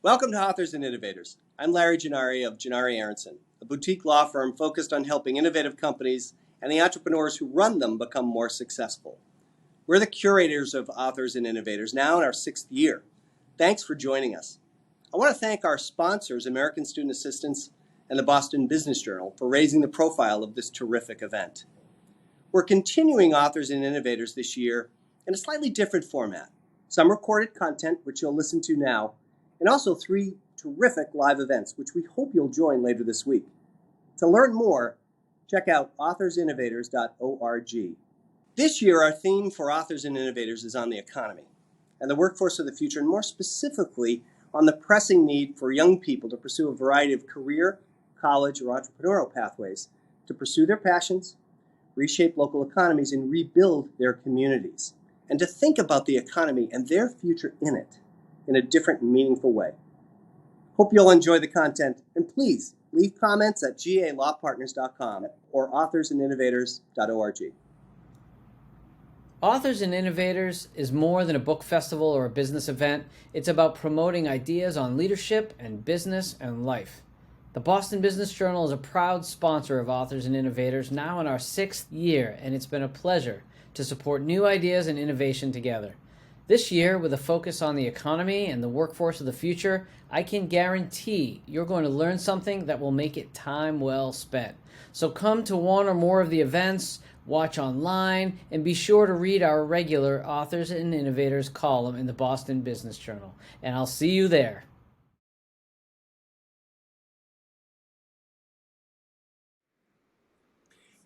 Welcome to Authors and Innovators. I'm Larry Gennari of Gennari Aronson, a boutique law firm focused on helping innovative companies and the entrepreneurs who run them become more successful. We're the curators of Authors and Innovators, now in our 6th year. Thanks for joining us. I want to thank our sponsors, American Student Assistance and the Boston Business Journal, for raising the profile of this terrific event. We're continuing Authors and Innovators this year in a slightly different format. Some recorded content, which you'll listen to now, and also 3 terrific live events, which we hope you'll join later this week. To learn more, check out authorsinnovators.org. This year, our theme for Authors and Innovators is on the economy and the workforce of the future, and more specifically on the pressing need for young people to pursue a variety of career, college, or entrepreneurial pathways to pursue their passions, reshape local economies, and rebuild their communities, and to think about the economy and their future in it in a different and meaningful way. Hope you'll enjoy the content, and please leave comments at galawpartners.com or authorsandinnovators.org. Authors and Innovators is more than a book festival or a business event. It's about promoting ideas on leadership and business and life. The Boston Business Journal is a proud sponsor of Authors and Innovators, now in our 6th year, and it's been a pleasure to support new ideas and innovation together. This year, with a focus on the economy and the workforce of the future, I can guarantee you're going to learn something that will make it time well spent. So come to one or more of the events, watch online, and be sure to read our regular Authors and Innovators column in the Boston Business Journal. And I'll see you there.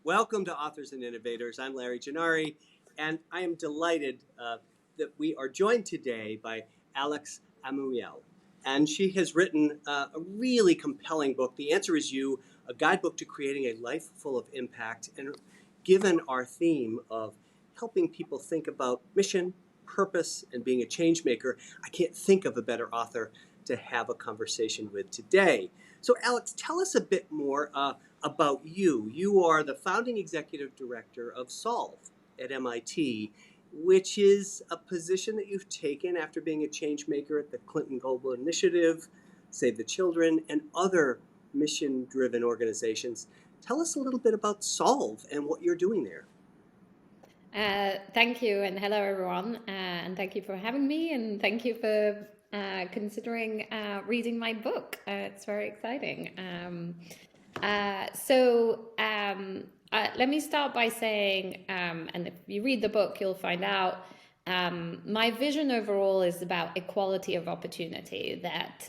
Welcome to Authors and Innovators. I'm Larry Gennari, and I am delighted that we are joined today by Alex Amouyel. And she has written a really compelling book, The Answer Is You, a guidebook to creating a life full of impact. And given our theme of helping people think about mission, purpose, and being a change maker, I can't think of a better author to have a conversation with today. So Alex, tell us a bit more about you. You are the founding executive director of Solve at MIT, which is a position that you've taken after being a change maker at the Clinton Global Initiative, Save the Children, and other mission-driven organizations. Tell us a little bit about Solve and what you're doing there. Thank you, and hello everyone, and thank you for having me, and thank you for considering reading my book. It's very exciting. Let me start by saying, and if you read the book, you'll find out, my vision overall is about equality of opportunity, that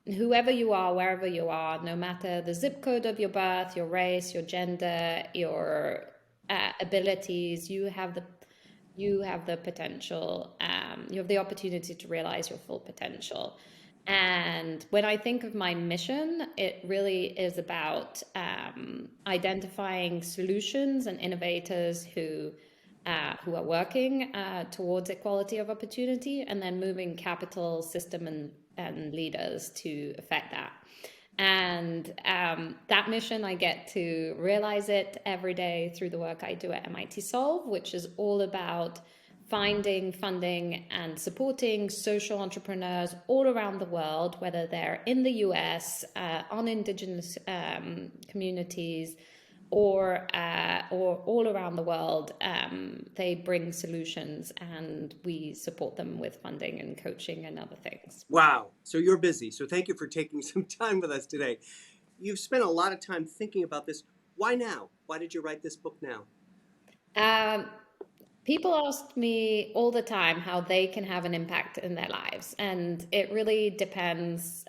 whoever you are, wherever you are, no matter the zip code of your birth, your race, your gender, your abilities, you have the potential, you have the opportunity to realize your full potential. And when I think of my mission, it really is about identifying solutions and innovators who are working towards equality of opportunity, and then moving capital, system, and leaders to affect that. And that mission, I get to realize it every day through the work I do at MIT Solve, which is all about finding, funding, and supporting social entrepreneurs all around the world, whether they're in the US, on indigenous communities, or all around the world. They bring solutions, and we support them with funding and coaching and other things. Wow. So you're busy. So thank you for taking some time with us today. You've spent a lot of time thinking about this. Why now? Why did you write this book now? People ask me all the time how they can have an impact in their lives, and it really depends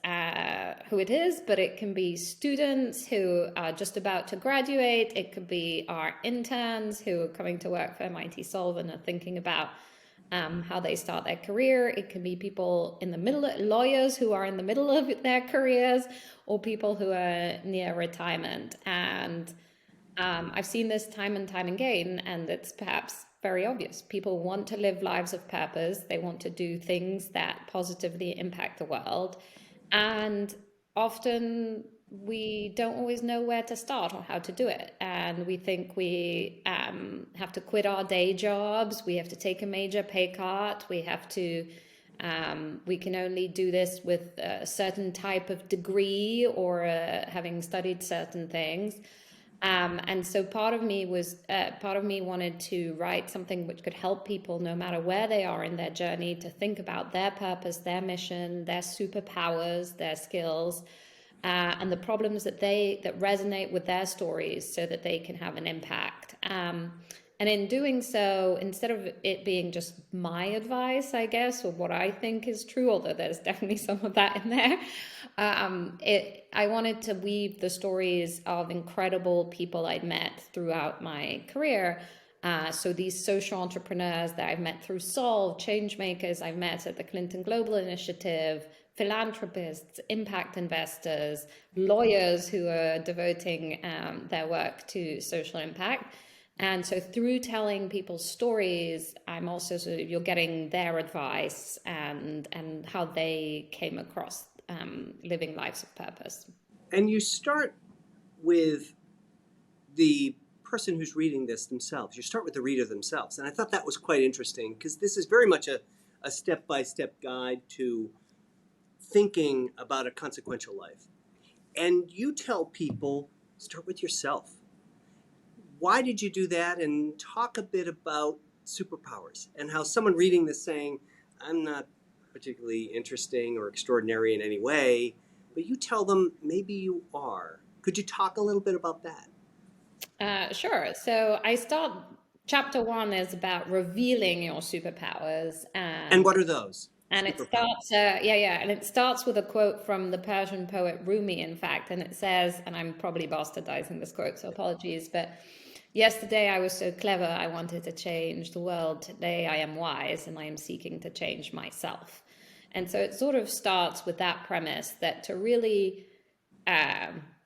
who it is, but it can be students who are just about to graduate. It could be our interns who are coming to work for MIT Solve and are thinking about how they start their career. It can be people in the middle, lawyers who are in the middle of their careers, or people who are near retirement. And I've seen this time and time again, and it's perhaps very obvious. People want to live lives of purpose. They want to do things that positively impact the world. And often we don't always know where to start or how to do it. And we think we have to quit our day jobs. We have to take a major pay cut. We have to We can only do this with a certain type of degree or having studied certain things. And so part of me wanted to write something which could help people, no matter where they are in their journey, to think about their purpose, their mission, their superpowers, their skills, and the problems that resonate with their stories, so that they can have an impact. And in doing so, instead of it being just my advice, I guess, or what I think is true, although there's definitely some of that in there, I wanted to weave the stories of incredible people I'd met throughout my career. So these social entrepreneurs that I've met through Solve, change makers I've met at the Clinton Global Initiative, philanthropists, impact investors, lawyers who are devoting their work to social impact. And so through telling people's stories, I'm also you're getting their advice and how they came across living lives of purpose. And you start with the person who's reading this themselves. You start with the reader themselves. And I thought that was quite interesting, because this is very much a step-by-step guide to thinking about a consequential life. And you tell people, start with yourself. Why did you do that? And talk a bit about superpowers and how someone reading this saying, I'm not particularly interesting or extraordinary in any way, but you tell them maybe you are. Could you talk a little bit about that? Sure. So chapter 1 is about revealing your superpowers. And what are those? And it starts, and it starts with a quote from the Persian poet Rumi, in fact, and it says, and I'm probably bastardizing this quote, so apologies, but yesterday I was so clever, I wanted to change the world. Today I am wise, and I am seeking to change myself. And so it sort of starts with that premise that to really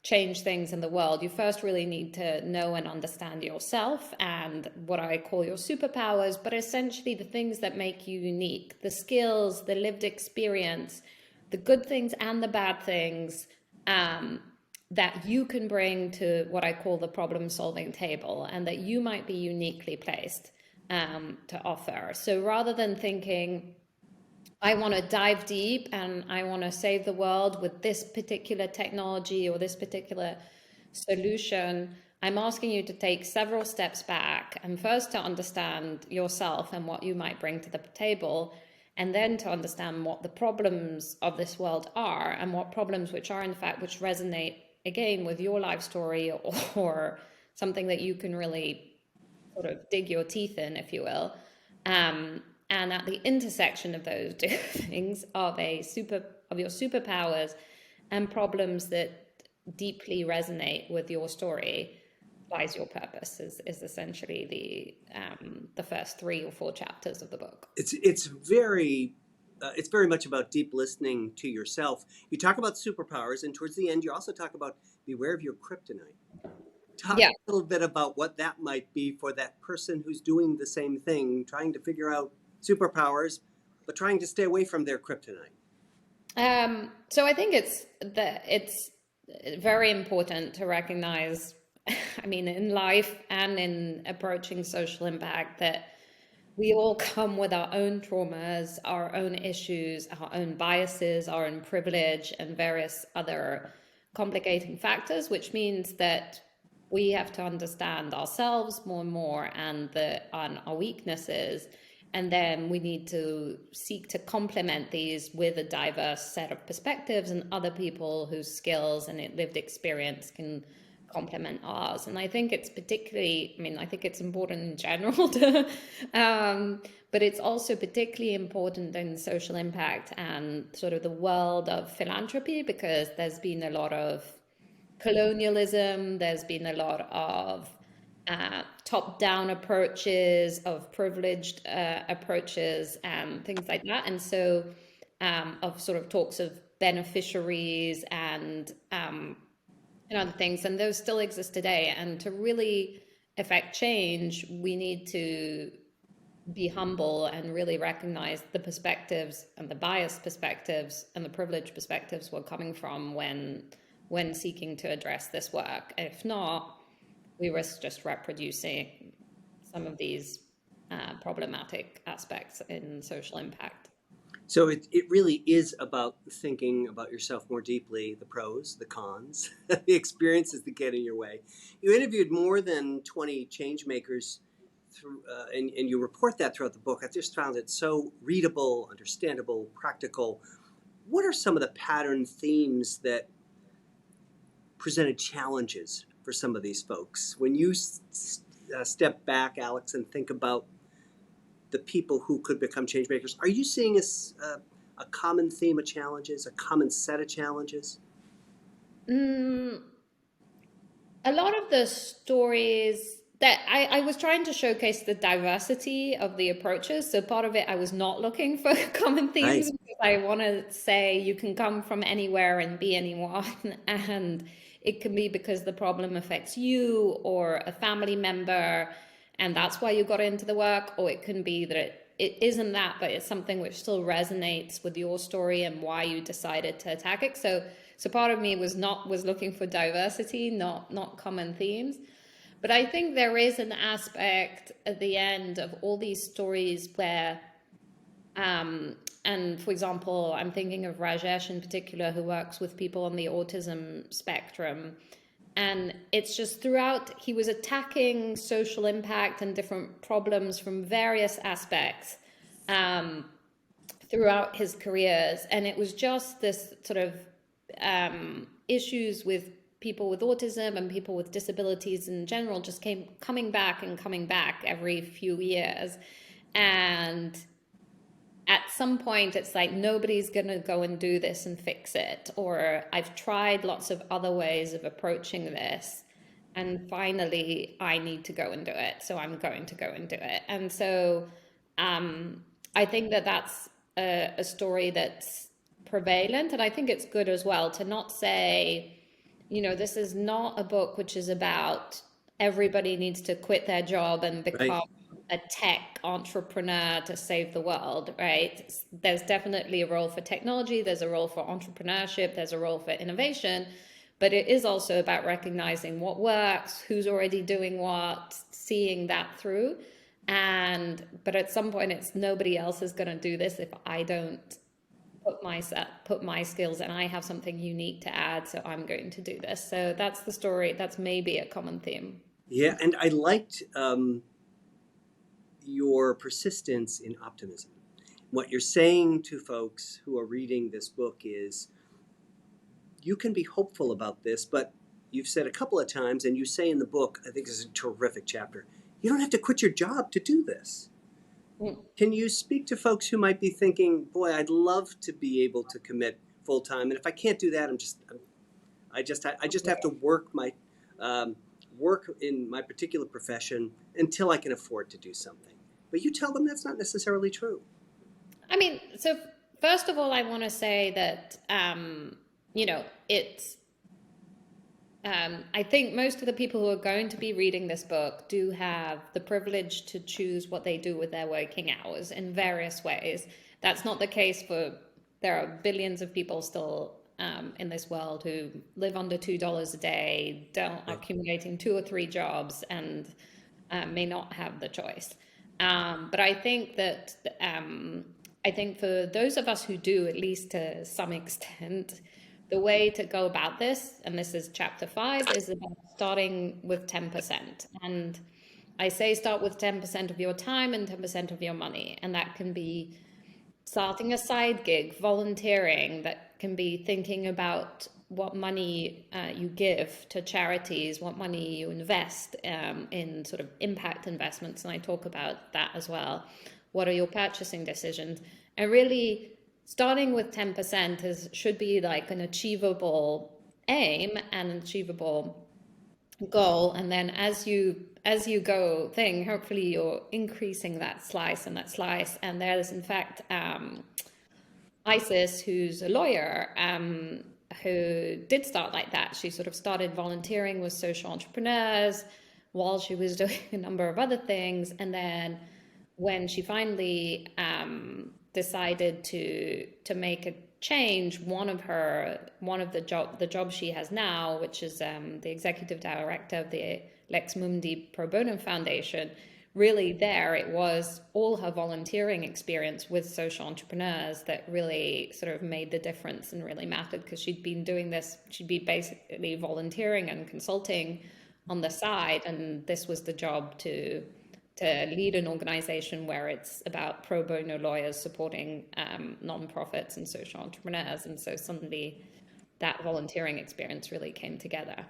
change things in the world, you first really need to know and understand yourself and what I call your superpowers, but essentially the things that make you unique, the skills, the lived experience, the good things and the bad things that you can bring to what I call the problem-solving table, and that you might be uniquely placed to offer. So rather than thinking, I want to dive deep and I want to save the world with this particular technology or this particular solution, I'm asking you to take several steps back, and first to understand yourself and what you might bring to the table, and then to understand what the problems of this world are, and what problems which resonate again with your life story, or something that you can really sort of dig your teeth in, if you will. And at the intersection of those two things of your superpowers and problems that deeply resonate with your story lies your purpose, is essentially the first 3 or 4 chapters of the book. It's very much about deep listening to yourself. You talk about superpowers, and towards the end you also talk about beware of your kryptonite. Talk a little bit about what that might be for that person who's doing the same thing, trying to figure out superpowers, but trying to stay away from their kryptonite. So I think it's very important to recognize, I mean, in life and in approaching social impact, that we all come with our own traumas, our own issues, our own biases, our own privilege, and various other complicating factors, which means that we have to understand ourselves more and more and our weaknesses. And then we need to seek to complement these with a diverse set of perspectives and other people whose skills and lived experience can complement ours. And I think it's I think it's important in general but it's also particularly important in social impact and sort of the world of philanthropy, because there's been a lot of colonialism, there's been a lot of top-down approaches, of privileged approaches and things like that. And so of sort of talks of beneficiaries and other things, and those still exist today. And to really affect change, we need to be humble and really recognize the perspectives and the biased perspectives and the privileged perspectives we're coming from when seeking to address this work. If not, we risk just reproducing some of these problematic aspects in social impact. So it really is about thinking about yourself more deeply, the pros, the cons, the experiences that get in your way. You interviewed more than 20 change makers through, and you report that throughout the book. I just found it so readable, understandable, practical. What are some of the pattern themes that presented challenges for some of these folks? When you step back, Alex, and think about the people who could become change makers, are you seeing a common theme of challenges, a common set of challenges? Mm, a lot of the stories that I was trying to showcase the diversity of the approaches. So part of it, I was not looking for common Right. themes because I want to say you can come from anywhere and be anyone. And it can be because the problem affects you or a family member, and that's why you got into the work. Or it can be that it isn't that, but it's something which still resonates with your story and why you decided to attack it. So part of me was looking for diversity, not common themes. But I think there is an aspect at the end of all these stories where, and for example, I'm thinking of Rajesh in particular, who works with people on the autism spectrum. And it's just throughout, he was attacking social impact and different problems from various aspects throughout his careers. And it was just this sort of issues with people with autism and people with disabilities in general just coming back and coming back every few years. And at some point it's like nobody's going to go and do this and fix it, or I've tried lots of other ways of approaching this and finally I need to go and do it, so I'm going to go and do it. And so I think that that's a story that's prevalent, and I think it's good as well to not say, this is not a book which is about everybody needs to quit their job and Right. become a tech entrepreneur to save the world, right? There's definitely a role for technology, there's a role for entrepreneurship, there's a role for innovation, but it is also about recognizing what works, who's already doing what, seeing that through. But at some point, it's nobody else is going to do this if I don't put my skills, and I have something unique to add, so I'm going to do this. So that's the story. That's maybe a common theme. Yeah, and I liked your persistence in optimism. What you're saying to folks who are reading this book is you can be hopeful about this, but you've said a couple of times, and you say in the book, I think this is a terrific chapter, you don't have to quit your job to do this. Can you speak to folks who might be thinking, boy, I'd love to be able to commit full time, and if I can't do that, I just have to work in my particular profession until I can afford to do something. But you tell them that's not necessarily true. I mean, so first of all, I want to say that, it's, I think most of the people who are going to be reading this book do have the privilege to choose what they do with their working hours in various ways. That's not the case there are billions of people still in this world who live under $2 a day, don't accumulating 2 or 3 jobs, and may not have the choice. But I think that I think for those of us who do, at least to some extent, the way to go about this, and this is chapter 5, is about starting with 10%. And I say start with 10% of your time and 10% of your money. And that can be starting a side gig, volunteering, that can be thinking about what money you give to charities, what money you invest in sort of impact investments. And I talk about that as well. What are your purchasing decisions? And really starting with 10% should be like an achievable aim and an achievable goal. And then as you go hopefully you're increasing that slice and that slice. And there's in fact Isis, who's a lawyer, who did start like that. She sort of started volunteering with social entrepreneurs while she was doing a number of other things. And then when she finally decided to make a change, one of the jobs she has now, which is the executive director of the Lex Mundi Pro Bono Foundation, really there, it was all her volunteering experience with social entrepreneurs that really sort of made the difference and really mattered, because she'd been doing this, she'd be basically volunteering and consulting on the side, and this was the job to lead an organization where it's about pro bono lawyers supporting nonprofits and social entrepreneurs. And so suddenly that volunteering experience really came together.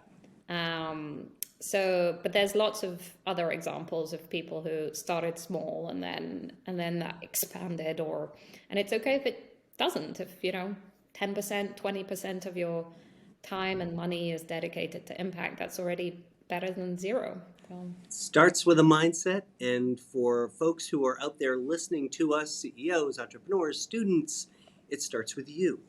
But there's lots of other examples of people who started small and then that expanded, and it's okay if it doesn't. If 10%, 20% of your time and money is dedicated to impact, that's already better than zero. Starts with a mindset, and for folks who are out there listening to us, CEOs, entrepreneurs, students, it starts with you.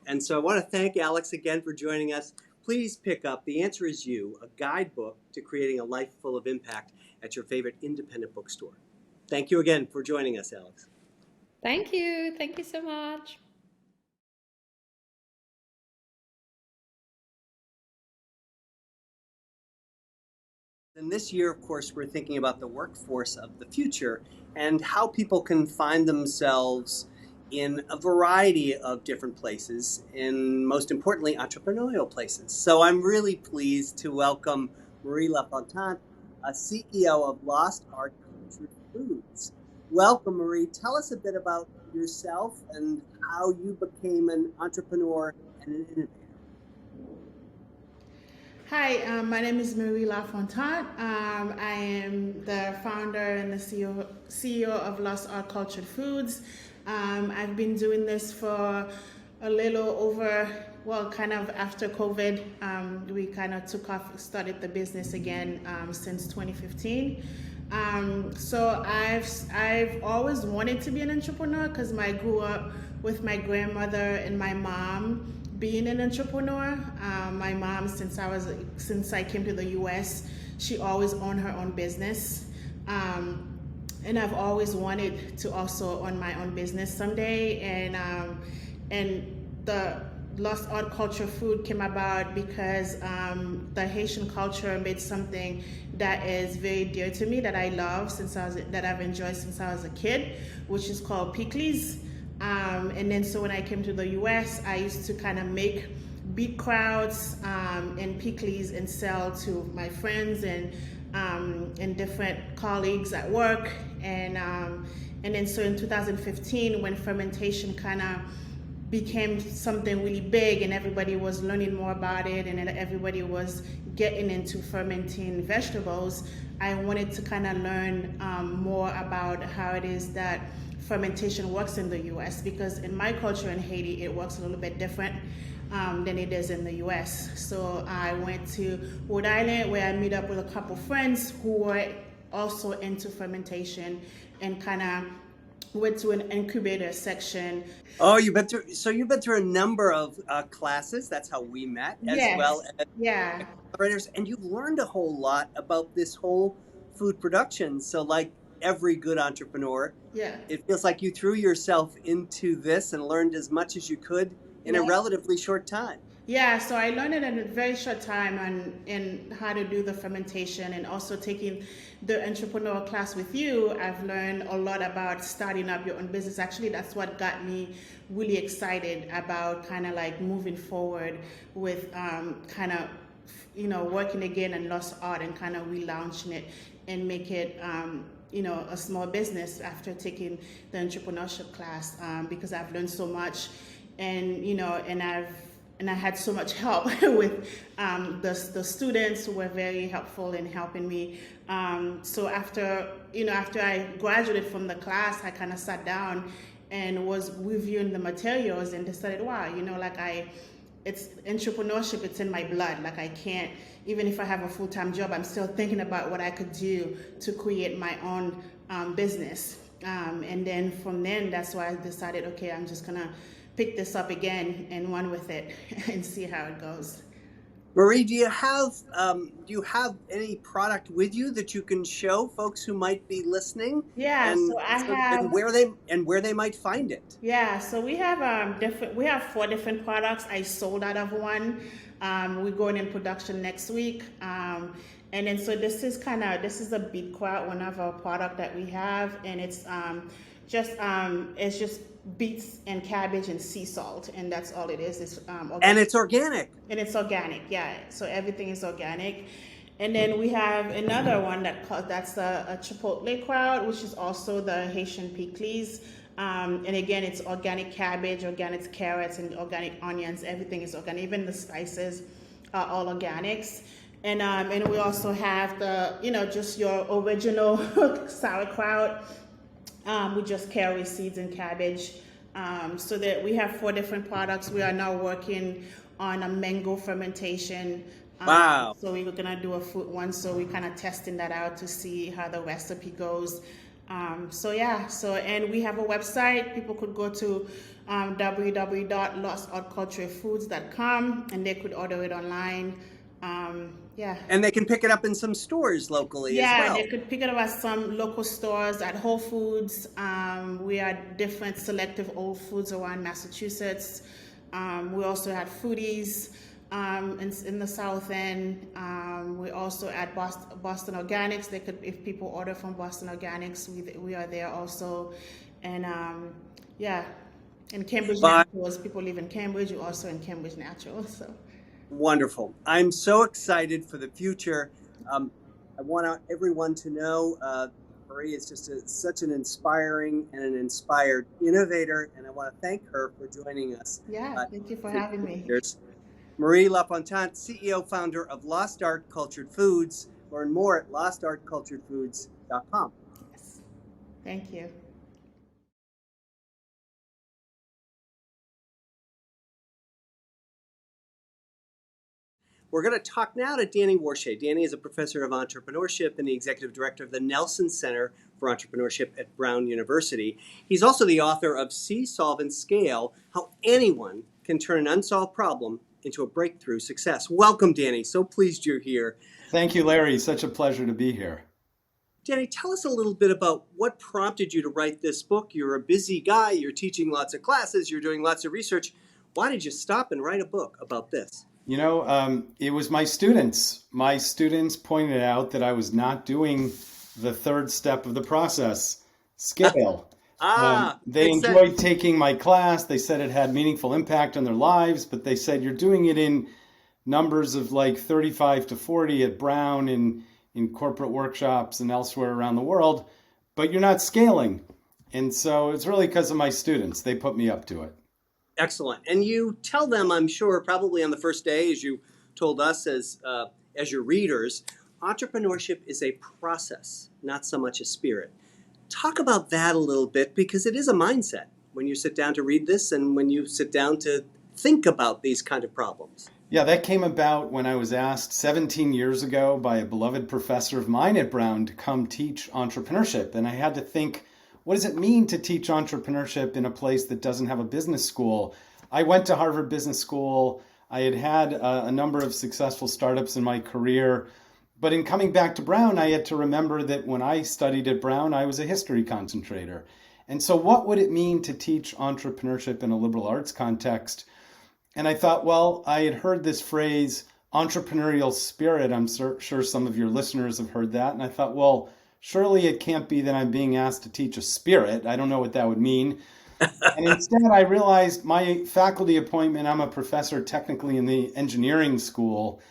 And so I want to thank Alex again for joining us. Please pick up The Answer Is You, a guidebook to creating a life full of impact at your favorite independent bookstore. Thank you again for joining us, Alex. Thank you. Thank you so much. And this year, of course, we're thinking about the workforce of the future and how people can find themselves in a variety of different places, and most importantly, entrepreneurial places. So I'm really pleased to welcome Marie Lafontant, a CEO of Lost Art Cultured Foods. Welcome, Marie. Tell us a bit about yourself and how you became an entrepreneur and an innovator. Hi, my name is Marie Lafontant. I am the founder and the CEO of Lost Art Cultured Foods. I've been doing this for a little over, kind of after COVID. We kind of took off, started the business again since 2015. So I've always wanted to be an entrepreneur because I grew up with my grandmother and my mom being an entrepreneur. My mom, since I came to the U.S., she always owned her own business. And I've always wanted to also own my own business someday. And the Lost Art Culture Food came about because the Haitian culture made something that is very dear to me, that I love that I've enjoyed since I was a kid, which is called pickles. And then so when I came to the US, I used to kind of make beet crowds and pickles and sell to my friends and different colleagues at work. And then so in 2015, when fermentation kind of became something really big and everybody was learning more about it and everybody was getting into fermenting vegetables, I wanted to kind of learn more about how it is that fermentation works in the US, because in my culture in Haiti, it works a little bit different than it is in the US. So I went to Rhode Island, where I meet up with a couple friends who were also into fermentation, and kind of went to an incubator section. Oh, you've been through a number of classes. That's how we met, as well as accelerators. And you've learned a whole lot about this whole food production. So like every good entrepreneur, it feels like you threw yourself into this and learned as much as you could in a relatively short time. Yeah, so I learned it in a very short time in how to do the fermentation, and also taking the entrepreneurial class with you. I've learned a lot about starting up your own business. Actually, that's what got me really excited about kind of like moving forward with kind of, working again in Lost Art and kind of relaunching it and make it, a small business after taking the entrepreneurship class, because I've learned so much, and I had so much help with the students who were very helpful in helping me. So after I graduated from the class, I kind of sat down and was reviewing the materials and decided, wow, it's entrepreneurship, it's in my blood. Like I can't, even if I have a full-time job, I'm still thinking about what I could do to create my own business. And then from then, that's why I decided, okay, I'm just gonna pick this up again and run with it and see how it goes. Marie, do you have any product with you that you can show folks who might be listening? Yeah, and, so I have, and where they might find it. Yeah, so we have 4 different products. I sold out of one. We're going in production next week, And then so this is a beet kraut, one of our product that we have, and it's just beets and cabbage and sea salt, and that's all it is. It's organic. And it's organic. And it's organic, yeah. So everything is organic. And then we have another one that's a chipotle kraut, which is also the Haitian pickles. And again, it's organic cabbage, organic carrots, and organic onions. Everything is organic. Even the spices are all organics. And we also have just your original sauerkraut with just carrot seeds and cabbage. So that we have 4 different products. We are now working on a mango fermentation. Wow. So we were gonna do a fruit one. So we're kind of testing that out to see how the recipe goes. And we have a website. People could go to www.lostartculturefoods.com and they could order it online. And they can pick it up in some stores locally as well. Yeah, they could pick it up at some local stores, at Whole Foods. We are different selective Whole Foods around Massachusetts. We also had Foodies in the South End. We also at Boston Organics. They could, if people order from Boston Organics, we are there also. And in Cambridge Naturals, people live in Cambridge. We're also in Cambridge Naturals. So. Wonderful. I'm so excited for the future. I want everyone to know Marie is just such an inspiring and an inspired innovator, and I want to thank her for joining us. Yeah, thank you for having me. Marie Lafontant, CEO, founder of Lost Art Cultured Foods. Learn more at lostartculturedfoods.com. Yes. Thank you. We're going to talk now to Danny Warshay. Danny is a professor of entrepreneurship and the executive director of the Nelson Center for Entrepreneurship at Brown University. He's also the author of See, Solve, and Scale, How Anyone Can Turn an Unsolved Problem into a Breakthrough Success. Welcome, Danny. So pleased you're here. Thank you, Larry. Such a pleasure to be here. Danny, tell us a little bit about what prompted you to write this book. You're a busy guy. You're teaching lots of classes. You're doing lots of research. Why did you stop and write a book about this? You know, it was my students. My students pointed out that I was not doing the third step of the process, scale. They enjoyed taking my class. They said it had meaningful impact on their lives, but they said you're doing it in numbers of like 35 to 40 at Brown and in corporate workshops and elsewhere around the world, but you're not scaling. And so it's really because of my students. They put me up to it. Excellent. And you tell them, I'm sure, probably on the first day, as you told us as your readers, entrepreneurship is a process, not so much a spirit. Talk about that a little bit, because it is a mindset when you sit down to read this and when you sit down to think about these kind of problems. Yeah, that came about when I was asked 17 years ago by a beloved professor of mine at Brown to come teach entrepreneurship. And I had to think, what does it mean to teach entrepreneurship in a place that doesn't have a business school? I went to Harvard Business School. I had a number of successful startups in my career. But in coming back to Brown, I had to remember that when I studied at Brown, I was a history concentrator. And so what would it mean to teach entrepreneurship in a liberal arts context? And I thought, well, I had heard this phrase, entrepreneurial spirit. I'm sure some of your listeners have heard that. And I thought, well, surely it can't be that I'm being asked to teach a spirit. I don't know what that would mean. And instead, I realized my faculty appointment, I'm a professor technically in the engineering school.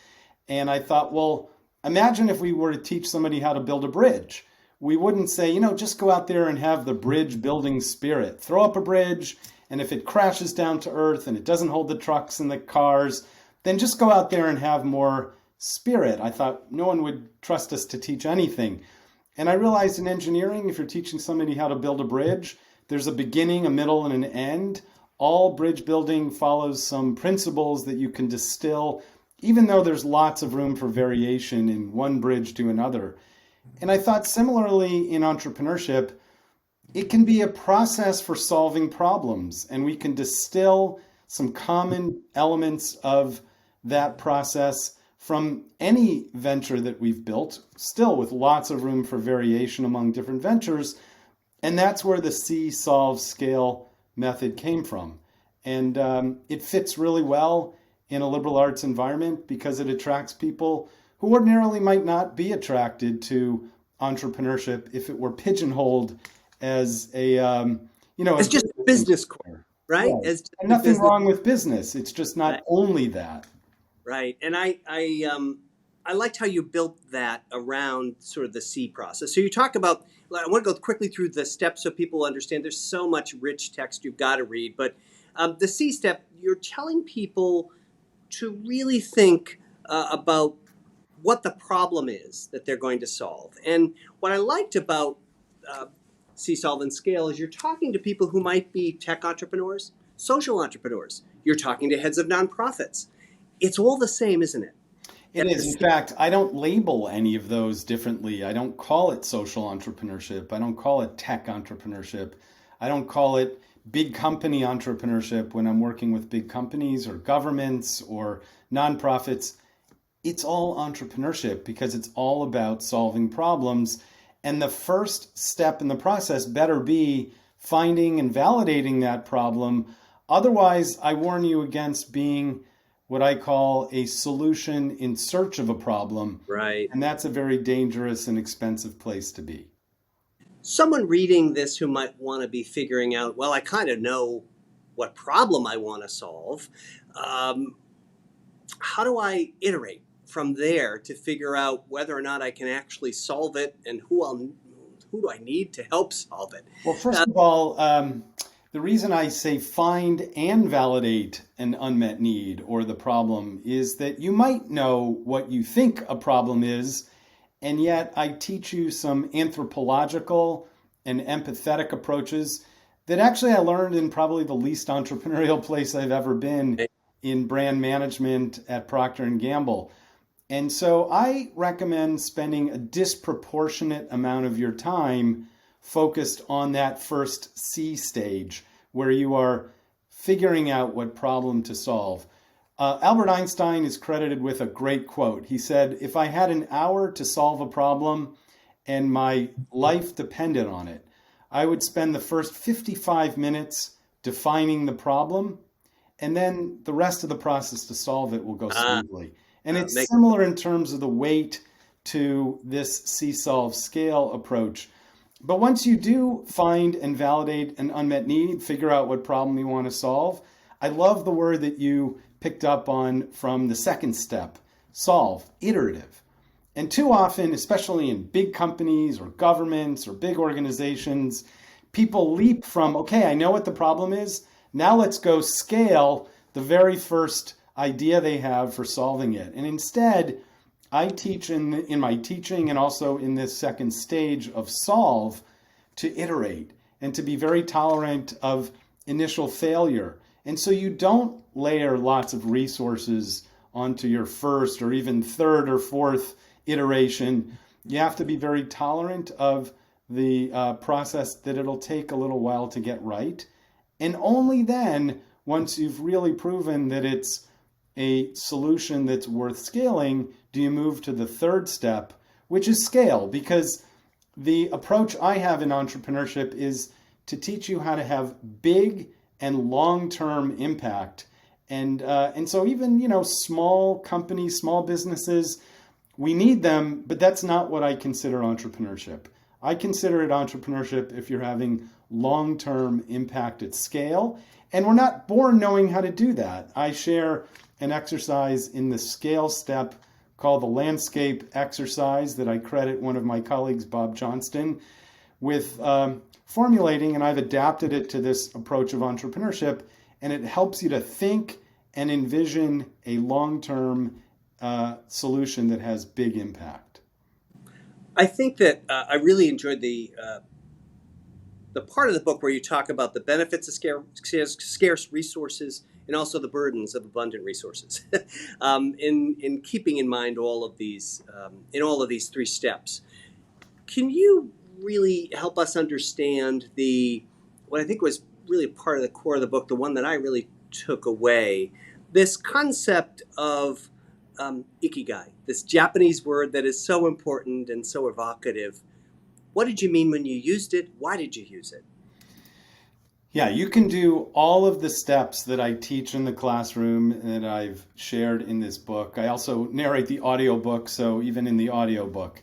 And I thought, well, imagine if we were to teach somebody how to build a bridge. We wouldn't say, just go out there and have the bridge building spirit. Throw up a bridge, and if it crashes down to earth and it doesn't hold the trucks and the cars, then just go out there and have more spirit. I thought no one would trust us to teach anything. And I realized in engineering, if you're teaching somebody how to build a bridge, there's a beginning, a middle, and an end. All bridge building follows some principles that you can distill, even though there's lots of room for variation in one bridge to another. And I thought similarly in entrepreneurship, it can be a process for solving problems, and we can distill some common elements of that process from any venture that we've built, still with lots of room for variation among different ventures. And that's where the See, Solve, Scale method came from. And it fits really well in a liberal arts environment because it attracts people who ordinarily might not be attracted to entrepreneurship if it were pigeonholed as It's just a business course, right? Right. As just And a nothing business, wrong with business. It's just not right? only that. Right. And I liked how you built that around sort of the C process. So you talk about. I want to go quickly through the steps so people understand. There's so much rich text you've got to read, but the C step, you're telling people to really think about what the problem is that they're going to solve. And what I liked about uh, See, Solve, and Scale is you're talking to people who might be tech entrepreneurs, social entrepreneurs. You're talking to heads of nonprofits. It's all the same, isn't it? It is. In fact, I don't label any of those differently. I don't call it social entrepreneurship. I don't call it tech entrepreneurship. I don't call it big company entrepreneurship when I'm working with big companies or governments or nonprofits. It's all entrepreneurship because it's all about solving problems. And the first step in the process better be finding and validating that problem. Otherwise, I warn you against being what I call a solution in search of a problem. Right. And that's a very dangerous and expensive place to be. Someone reading this who might want to be figuring out, well, I kind of know what problem I want to solve. How do I iterate from there to figure out whether or not I can actually solve it and who do I need to help solve it? Well, first of all, the reason I say find and validate an unmet need or the problem is that you might know what you think a problem is, and yet I teach you some anthropological and empathetic approaches that actually I learned in probably the least entrepreneurial place I've ever been, in brand management at Procter & Gamble. And so I recommend spending a disproportionate amount of your time focused on that first C stage, where you are figuring out what problem to solve. Albert Einstein is credited with a great quote. He said, "If I had an hour to solve a problem and my life depended on it, I would spend the first 55 minutes defining the problem, and then the rest of the process to solve it will go smoothly." And it's similar in terms of the weight to this See-Solve Scale approach. But once you do find and validate an unmet need, figure out what problem you want to solve, I love the word that you picked up on from the second step, solve, iterative. And too often, especially in big companies or governments or big organizations, people leap from, okay, I know what the problem is, now let's go scale the very first idea they have for solving it. And instead, I teach in my teaching and also in this second stage of solve to iterate and to be very tolerant of initial failure. And so you don't layer lots of resources onto your first or even third or fourth iteration. You have to be very tolerant of the process that it'll take a little while to get right. And only then, once you've really proven that it's a solution that's worth scaling, do you move to the third step, which is scale? Because the approach I have in entrepreneurship is to teach you how to have big and long-term impact. And so even, small companies, small businesses, we need them, but that's not what I consider entrepreneurship. I consider it entrepreneurship if you're having long-term impact at scale. And we're not born knowing how to do that. I share an exercise in the scale step called the landscape exercise that I credit one of my colleagues, Bob Johnston, with formulating, and I've adapted it to this approach of entrepreneurship, and it helps you to think and envision a long-term solution that has big impact. I think that I really enjoyed the part of the book where you talk about the benefits of scarce resources and also the burdens of abundant resources. In keeping in mind all of these three steps, can you really help us understand what I think was really part of the core of the book, the one that I really took away, this concept of ikigai, this Japanese word that is so important and so evocative. What did you mean when you used it? Why did you use it? Yeah, you can do all of the steps that I teach in the classroom and that I've shared in this book. I also narrate the audiobook, so even in the audiobook.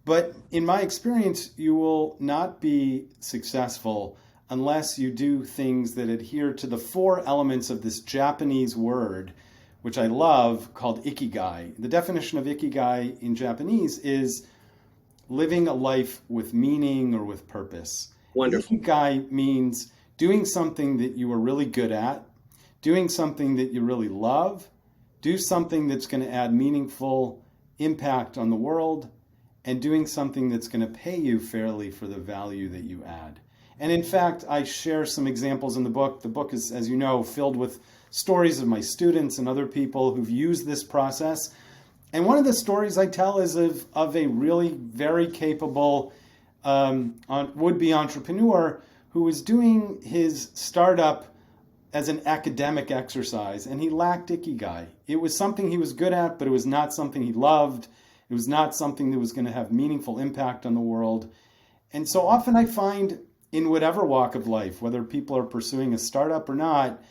But in my experience, you will not be successful unless you do things that adhere to the four elements of this Japanese word, which I love, called ikigai. The definition of ikigai in Japanese is living a life with meaning or with purpose. Wonderful. Ikigai means doing something that you are really good at, doing something that you really love, do something that's going to add meaningful impact on the world, and doing something that's going to pay you fairly for the value that you add. And in fact, I share some examples in the book. The book is, as you know, filled with stories of my students and other people who've used this process. And one of the stories I tell is of a really very capable would-be entrepreneur who was doing his startup as an academic exercise, and he lacked ikigai. It was something he was good at, but it was not something he loved. It was not something that was going to have meaningful impact on the world. And so often I find in whatever walk of life, whether people are pursuing a startup or not,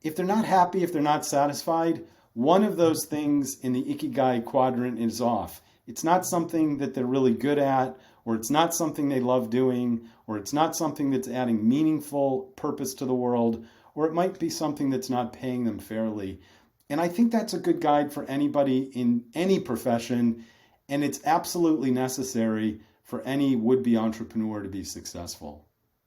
if they're not happy, if they're not satisfied, one of those things in the ikigai quadrant is off. It's not something that they're really good at, or it's not something they love doing, or it's not something that's adding meaningful purpose to the world, or it might be something that's not paying them fairly. And I think that's a good guide for anybody in any profession, and it's absolutely necessary for any would-be entrepreneur to be successful.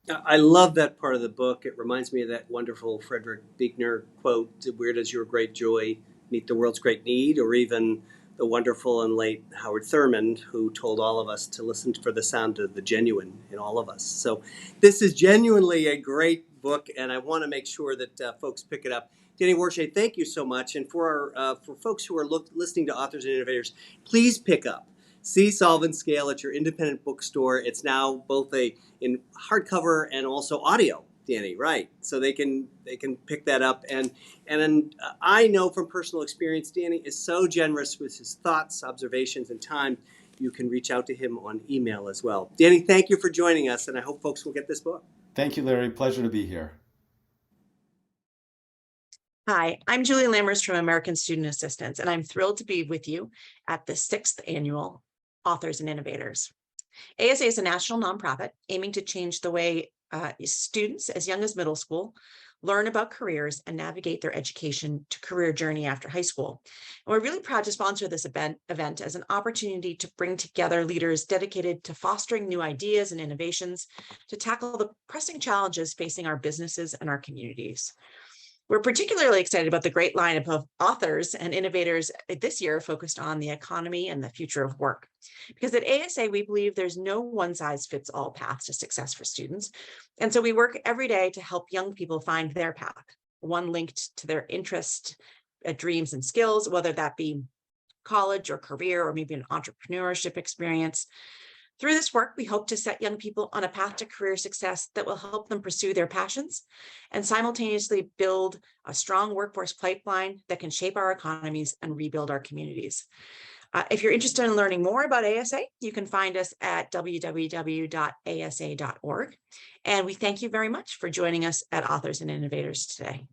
I love that part of the book. It reminds me of that wonderful Frederick Buechner quote, "Where does your great joy meet the world's great need?" Or even the wonderful and late Howard Thurman, who told all of us to listen for the sound of the genuine in all of us. So this is genuinely a great book, and I want to make sure that folks pick it up. Danny Warshay, thank you so much. And for folks who are listening to Authors and Innovators, please pick up See Solve and Scale at your independent bookstore. It's now both in hardcover and also audio, Danny, right? So they can pick that up. And I know from personal experience, Danny is so generous with his thoughts, observations, and time. You can reach out to him on email as well. Danny, thank you for joining us, and I hope folks will get this book. Thank you, Larry. Pleasure to be here. Hi, I'm Julie Lammers from American Student Assistance, and I'm thrilled to be with you at the 6th Annual Authors and Innovators. ASA is a national nonprofit aiming to change the way students as young as middle school learn about careers and navigate their education to career journey after high school. And we're really proud to sponsor this event as an opportunity to bring together leaders dedicated to fostering new ideas and innovations to tackle the pressing challenges facing our businesses and our communities. We're particularly excited about the great lineup of authors and innovators this year focused on the economy and the future of work. Because at ASA, we believe there's no one-size-fits-all path to success for students. And so we work every day to help young people find their path, one linked to their interest, dreams, and skills, whether that be college or career or maybe an entrepreneurship experience. Through this work, we hope to set young people on a path to career success that will help them pursue their passions and simultaneously build a strong workforce pipeline that can shape our economies and rebuild our communities. If you're interested in learning more about ASA, you can find us at www.asa.org. And we thank you very much for joining us at Authors and Innovators today.